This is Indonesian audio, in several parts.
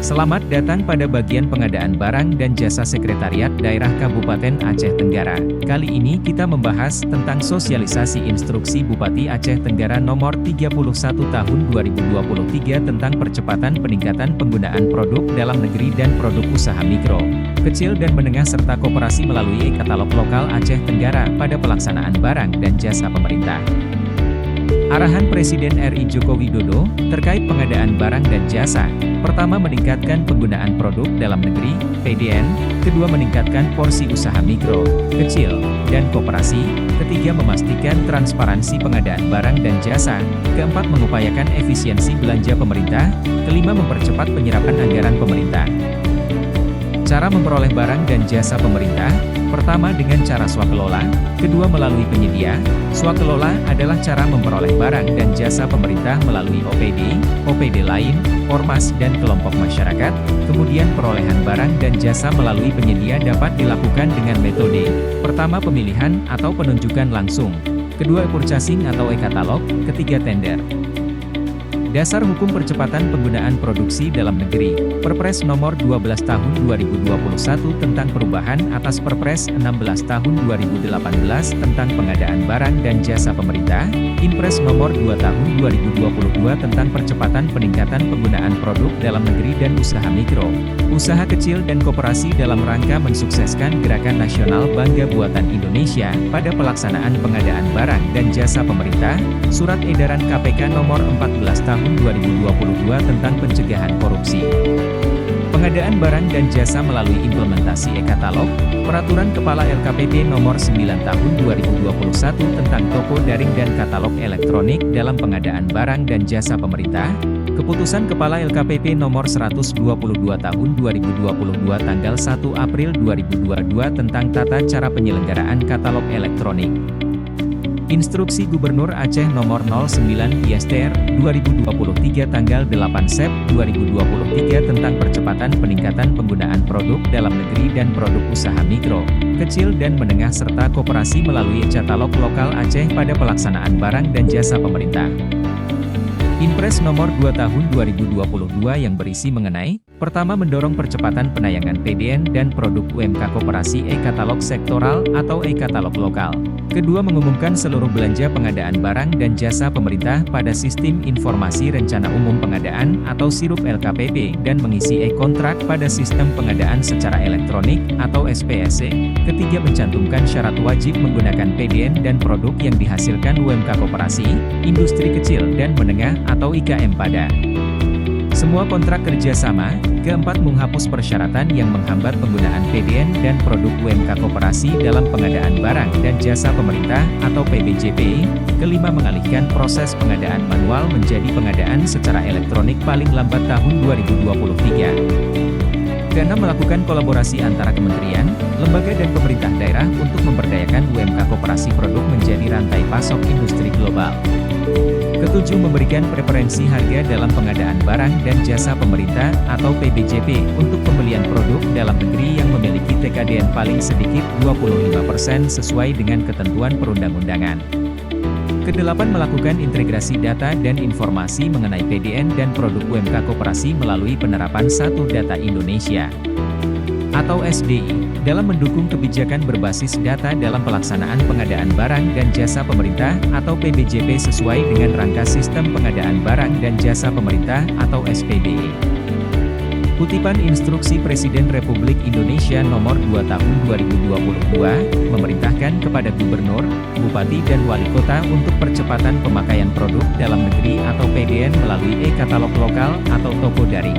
Selamat datang pada bagian pengadaan barang dan jasa Sekretariat Daerah Kabupaten Aceh Tenggara. Kali ini kita membahas tentang sosialisasi instruksi Bupati Aceh Tenggara nomor 31 tahun 2023 tentang percepatan peningkatan penggunaan produk dalam negeri dan produk usaha mikro, kecil dan menengah serta koperasi melalui e-katalog lokal Aceh Tenggara pada pelaksanaan barang dan jasa pemerintah. Arahan Presiden RI Joko Widodo terkait pengadaan barang dan jasa. Pertama, meningkatkan penggunaan produk dalam negeri, PDN. Kedua, meningkatkan porsi usaha mikro, kecil, dan koperasi. Ketiga, memastikan transparansi pengadaan barang dan jasa. Keempat, mengupayakan efisiensi belanja pemerintah. Kelima, mempercepat penyerapan anggaran pemerintah. Cara memperoleh barang dan jasa pemerintah. Pertama, dengan cara swakelola. Kedua, melalui penyedia. Swakelola adalah cara memperoleh barang dan jasa pemerintah melalui OPD lain, ormas dan kelompok masyarakat. Kemudian perolehan barang dan jasa melalui penyedia dapat dilakukan dengan metode: pertama, pemilihan atau penunjukan langsung. Kedua, e-purchasing atau e-katalog. Ketiga, tender. Dasar Hukum Percepatan Penggunaan Produksi Dalam Negeri, Perpres Nomor 12 Tahun 2021 tentang perubahan atas Perpres 16 Tahun 2018 tentang pengadaan barang dan jasa pemerintah, Inpres Nomor 2 Tahun 2022 tentang percepatan peningkatan penggunaan produk dalam negeri dan usaha mikro, usaha kecil dan koperasi dalam rangka mensukseskan Gerakan Nasional Bangga Buatan Indonesia pada pelaksanaan pengadaan barang dan jasa pemerintah, Surat Edaran KPK Nomor 14 Tahun 2022 tentang pencegahan korupsi. Pengadaan barang dan jasa melalui implementasi e-katalog, Peraturan Kepala LKPP Nomor 9 Tahun 2021 tentang toko daring dan katalog elektronik dalam pengadaan barang dan jasa pemerintah, Keputusan Kepala LKPP Nomor 122 Tahun 2022 tanggal 1 April 2022 tentang tata cara penyelenggaraan katalog elektronik. Instruksi Gubernur Aceh Nomor 09/2023 tanggal 8 Sep 2023 tentang percepatan peningkatan penggunaan produk dalam negeri dan produk usaha mikro, kecil dan menengah serta koperasi melalui e-katalog lokal Aceh pada pelaksanaan barang dan jasa pemerintah. Inpres Nomor 2 Tahun 2022 yang berisi mengenai: pertama, mendorong percepatan penayangan PDN dan produk UMK koperasi e-katalog sektoral atau e-katalog lokal. Kedua, mengumumkan seluruh belanja pengadaan barang dan jasa pemerintah pada Sistem Informasi Rencana Umum Pengadaan atau SIRUP LKPP dan mengisi e-kontrak pada Sistem Pengadaan Secara Elektronik atau SPSE. Ketiga, mencantumkan syarat wajib menggunakan PDN dan produk yang dihasilkan UMK koperasi, industri kecil dan menengah atau IKM pada semua kontrak kerjasama. Keempat, menghapus persyaratan yang menghambat penggunaan PDN dan produk UMK koperasi dalam pengadaan barang dan jasa pemerintah atau PBJP. Kelima, mengalihkan proses pengadaan manual menjadi pengadaan secara elektronik paling lambat tahun 2023. Keenam, melakukan kolaborasi antara kementerian, lembaga dan pemerintah daerah untuk memberdayakan UMK koperasi produk menjadi rantai pasok industri global. Ketujuh, memberikan preferensi harga dalam pengadaan barang dan jasa pemerintah atau PBJP untuk pembelian produk dalam negeri yang memiliki TKDN paling sedikit 25% sesuai dengan ketentuan perundang-undangan. Kedelapan, melakukan integrasi data dan informasi mengenai PDN dan produk UMK koperasi melalui penerapan Satu Data Indonesia atau SDI, dalam mendukung kebijakan berbasis data dalam pelaksanaan pengadaan barang dan jasa pemerintah atau PBJP sesuai dengan rangka Sistem Pengadaan Barang dan Jasa Pemerintah atau SPBE. Kutipan Instruksi Presiden Republik Indonesia Nomor 2 Tahun 2022, memerintahkan kepada Gubernur, Bupati dan Wali Kota untuk percepatan pemakaian produk dalam negeri atau PDN melalui e-katalog lokal atau toko daring.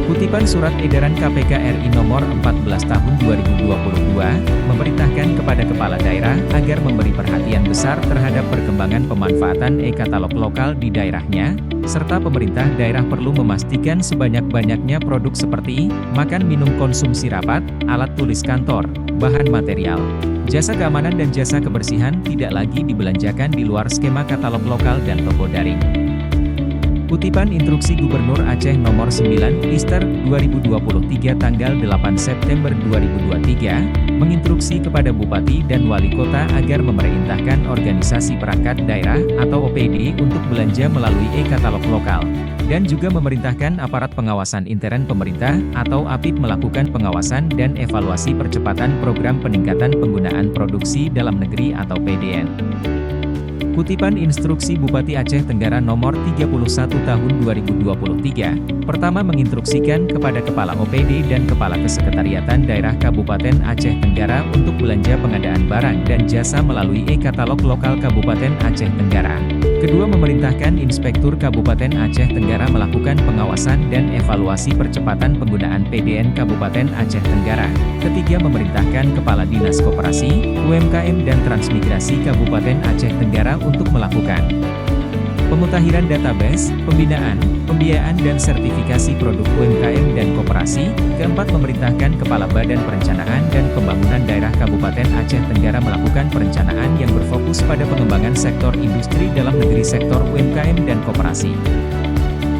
Kutipan Surat Edaran KPK RI Nomor 14 Tahun 2022, memerintahkan kepada Kepala Daerah agar memberi perhatian besar terhadap perkembangan pemanfaatan e-katalog lokal di daerahnya, serta pemerintah daerah perlu memastikan sebanyak-banyaknya produk seperti makan minum konsumsi rapat, alat tulis kantor, bahan material, jasa keamanan dan jasa kebersihan tidak lagi dibelanjakan di luar skema katalog lokal dan toko daring. Kutipan Instruksi Gubernur Aceh Nomor 9/2023 tanggal 8 September 2023, menginstruksi kepada Bupati dan Wali Kota agar memerintahkan organisasi perangkat daerah atau OPD untuk belanja melalui e-katalog lokal. dan juga memerintahkan aparat pengawasan intern pemerintah atau APIP melakukan pengawasan dan evaluasi percepatan program peningkatan penggunaan produksi dalam negeri atau PDN. Kutipan Instruksi Bupati Aceh Tenggara Nomor 31 Tahun 2023, pertama menginstruksikan kepada Kepala OPD dan Kepala Kesekretariatan Daerah Kabupaten Aceh Tenggara untuk belanja pengadaan barang dan jasa melalui e-katalog lokal Kabupaten Aceh Tenggara. Kedua, memerintahkan Inspektur Kabupaten Aceh Tenggara melakukan pengawasan dan evaluasi percepatan penggunaan PDN Kabupaten Aceh Tenggara. Ketiga, memerintahkan Kepala Dinas Koperasi, UMKM dan Transmigrasi Kabupaten Aceh Tenggara untuk melakukan pemutahiran database, pembinaan, pembiayaan dan sertifikasi produk UMKM dan koperasi. Keempat, memerintahkan Kepala Badan Perencanaan dan Pembangunan Daerah Kabupaten Aceh Tenggara melakukan perencanaan yang berfokus pada pengembangan sektor industri dalam negeri sektor UMKM dan koperasi.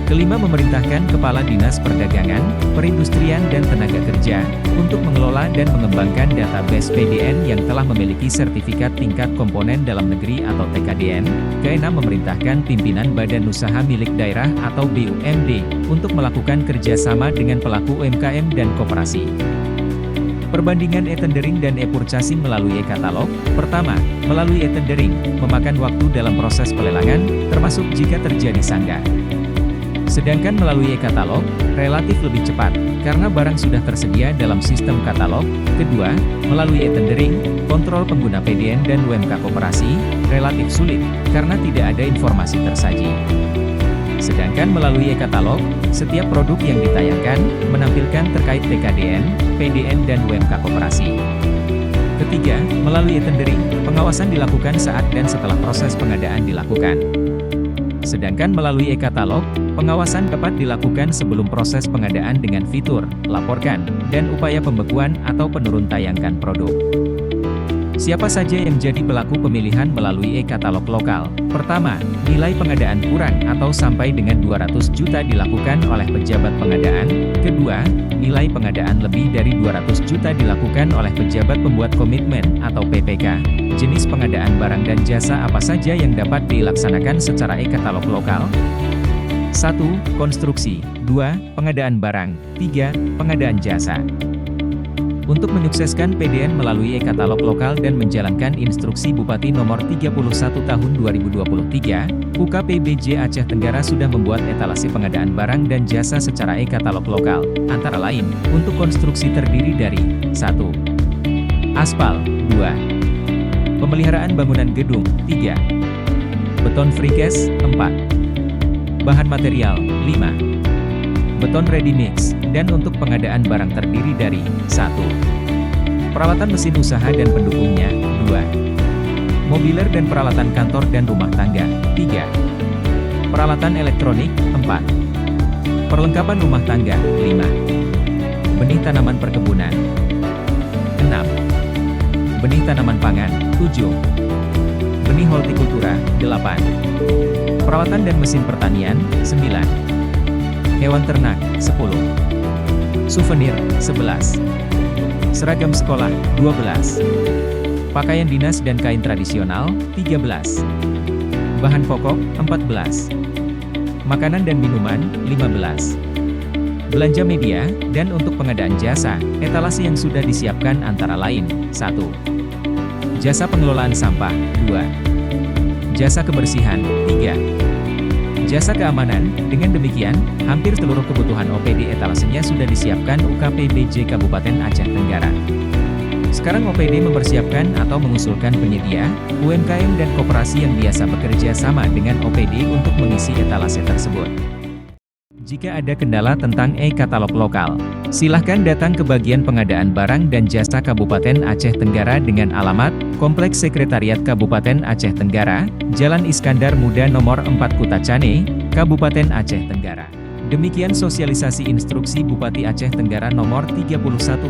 Kelima, memerintahkan Kepala Dinas Perdagangan, Perindustrian dan Tenaga Kerja untuk mengelola dan mengembangkan database PDN yang telah memiliki sertifikat tingkat komponen dalam negeri atau TKDN. Keenam, memerintahkan pimpinan badan usaha milik daerah atau BUMD untuk melakukan kerjasama dengan pelaku UMKM dan koperasi. Perbandingan e-tendering dan e-purchasing melalui e-katalog. Pertama, melalui e-tendering, memakan waktu dalam proses pelelangan, termasuk jika terjadi sanggah. Sedangkan melalui e-katalog, relatif lebih cepat, karena barang sudah tersedia dalam sistem katalog. Kedua, melalui e-tendering, kontrol pengguna PDN dan UMK koperasi, relatif sulit, karena tidak ada informasi tersaji. Sedangkan melalui e-katalog, setiap produk yang ditayangkan, menampilkan terkait TKDN, PDN dan UMK koperasi. Ketiga, melalui e-tendering, pengawasan dilakukan saat dan setelah proses pengadaan dilakukan. Sedangkan melalui e-katalog, pengawasan dapat dilakukan sebelum proses pengadaan dengan fitur, laporkan, dan upaya pembekuan atau penurun tayangkan produk. Siapa saja yang jadi pelaku pemilihan melalui e-katalog lokal? Pertama, nilai pengadaan kurang atau sampai dengan 200 juta dilakukan oleh pejabat pengadaan. Kedua, nilai pengadaan lebih dari 200 juta dilakukan oleh pejabat pembuat komitmen atau PPK. Jenis pengadaan barang dan jasa apa saja yang dapat dilaksanakan secara e-katalog lokal? 1. Konstruksi. 2. Pengadaan barang. 3. Pengadaan jasa. Untuk menyukseskan PDN melalui e-katalog lokal dan menjalankan Instruksi Bupati Nomor 31 Tahun 2023, UKPBJ Aceh Tenggara sudah membuat etalase pengadaan barang dan jasa secara e-katalog lokal, antara lain, untuk konstruksi terdiri dari 1. Aspal, 2. Pemeliharaan bangunan gedung, 3. Beton precast, 4. Bahan material, 5. Beton ready mix, dan untuk pengadaan barang terdiri dari 1. Peralatan mesin usaha dan pendukungnya, 2. Mobiler dan peralatan kantor dan rumah tangga, 3. Peralatan elektronik, 4. Perlengkapan rumah tangga, 5. Benih tanaman perkebunan, 6. Benih tanaman pangan, 7. Benih hortikultura, 8. Peralatan dan mesin pertanian, 9. Hewan ternak, 10. Souvenir, 11. Seragam sekolah, 12. Pakaian dinas dan kain tradisional, 13. Bahan pokok, 14. Makanan dan minuman, 15. Belanja media, dan untuk pengadaan jasa, etalase yang sudah disiapkan antara lain, 1. Jasa pengelolaan sampah, 2. Jasa kebersihan, 3. Jasa keamanan. Dengan demikian, hampir seluruh kebutuhan OPD etalasenya sudah disiapkan UKPBJ Kabupaten Aceh Tenggara. Sekarang OPD mempersiapkan atau mengusulkan penyedia, UMKM dan koperasi yang biasa bekerja sama dengan OPD untuk mengisi etalase tersebut. Jika ada kendala tentang e-katalog lokal, silahkan datang ke bagian pengadaan barang dan jasa Kabupaten Aceh Tenggara dengan alamat Kompleks Sekretariat Kabupaten Aceh Tenggara, Jalan Iskandar Muda Nomor 4 Kutacane, Kabupaten Aceh Tenggara. Demikian sosialisasi Instruksi Bupati Aceh Tenggara Nomor 31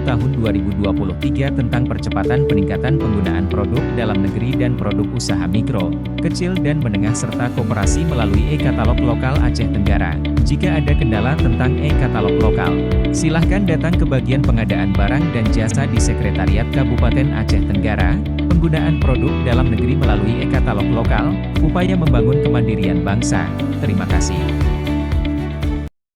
Tahun 2023 tentang percepatan peningkatan penggunaan produk dalam negeri dan produk usaha mikro, kecil dan menengah serta koperasi melalui e-katalog lokal Aceh Tenggara. Jika ada kendala tentang e-katalog lokal, silahkan datang ke bagian pengadaan barang dan jasa di Sekretariat Kabupaten Aceh Tenggara. Penggunaan produk dalam negeri melalui e-katalog lokal, upaya membangun kemandirian bangsa. Terima kasih.